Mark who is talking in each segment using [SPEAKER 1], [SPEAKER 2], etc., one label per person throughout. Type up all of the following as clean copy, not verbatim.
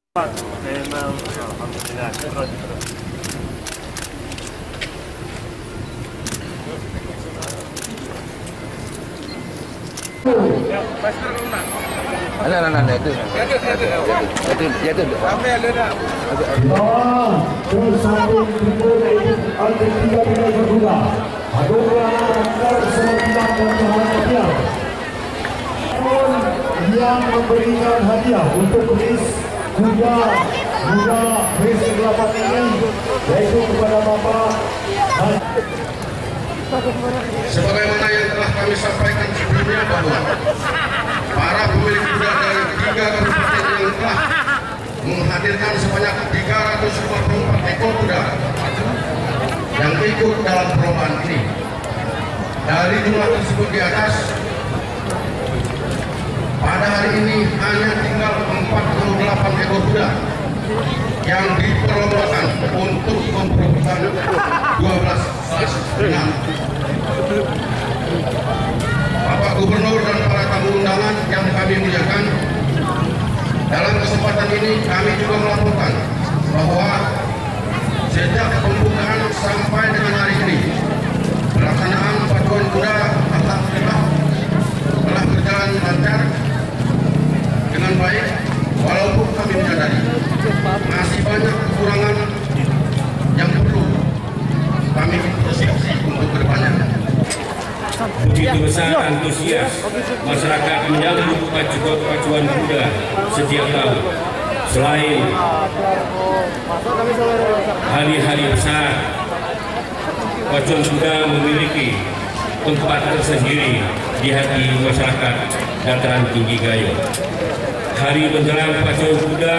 [SPEAKER 1] Memang alhamdulillah terus.
[SPEAKER 2] Ada itu. Itu. Sampai ada.
[SPEAKER 3] Terus sampai ada 3 pemain berguna. Ada orang sembilan hadiah. Yang memberikan hadiah untuk kuis kuda muda kuis ke-8 ini yaitu kepada Bapak.
[SPEAKER 4] Sebagaimana yang telah kami sampaikan sebelumnya bahwa para pemilik kuda dari 3 kabupaten yang telah menghadirkan sebanyak 354 ekor kuda yang ikut dalam perlombaan ini. Dari jumlah tersebut di atas, pada hari ini hanya tinggal 48 ekor kuda yang diperlombakan untuk memperebutkan 12 kelas final. Bapak Gubernur dan para tamu undangan yang kami muliakan, dalam kesempatan ini kami juga melaporkan bahwa sejak pembukaan sampai dengan hari ini, pelaksanaan pacuan kuda alhamdulillah telah berjalan lancar dengan baik, walaupun kami menyadari masih banyak kekurangan yang perlu kami introspeksi untuk kedepannya.
[SPEAKER 5] Begitu besar antusias masyarakat menyambut pacuan kuda setiap tahun. Selain hari-hari besar, pacuan kuda memiliki tempat tersendiri di hati masyarakat Dataran Tinggi Gayo. Hari menjelang pacuan kuda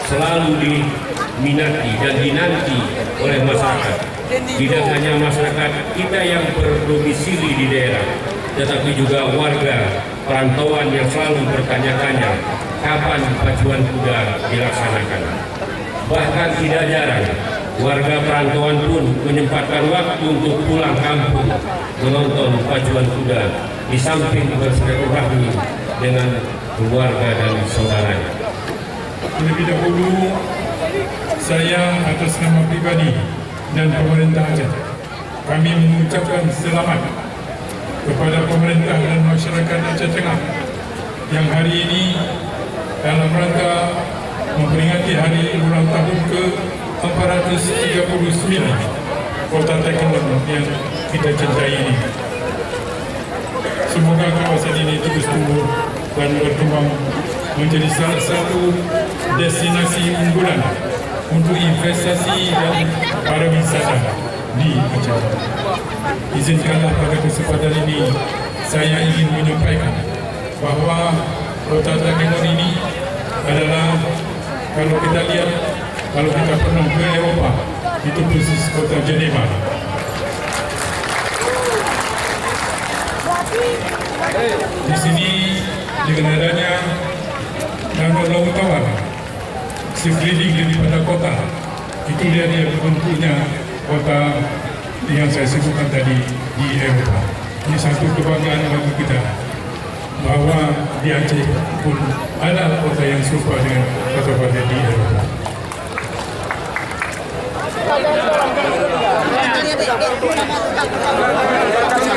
[SPEAKER 5] selalu diminati dan dinanti oleh masyarakat. Tidak hanya masyarakat kita yang berdomisili di daerah, tetapi juga warga perantauan yang selalu bertanya-tanya kapan pacuan kuda dilaksanakan. Bahkan tidak jarang warga perantauan pun menyempatkan waktu untuk pulang kampung menonton pacuan kuda di samping bersilaturahmi dengan keluarga dan saudaranya.
[SPEAKER 6] Terlebih dahulu, saya atas nama pribadi dan pemerintah Aceh, kami mengucapkan selamat kepada pemerintah dan masyarakat Aceh Tengah yang hari ini dalam rangka memperingati hari ulang tahun ke-439 Kota Takengon yang kita cintai ini. Semoga kawasan ini terus tumbuh dan berkembang menjadi salah satu destinasi unggulan untuk investasi dan pariwisata di Aceh. Izinkanlah pada kesempatan ini saya ingin menyampaikan bahwa Kota Takengon ini adalah, kalau kita lihat, kalau kita pernah ke Eropa, itu persis kota Geneva. Di sini dengan adanya Danau Laut Tawar, sekeliling daripada kota, itu dia bentuknya kota yang saya sebutkan tadi di Eropa. Ini satu kebanggaan bagi kita bahwa di Aceh pun ada kota yang serupa dengan kota-kota di Eropa.
[SPEAKER 7] Terima kasih.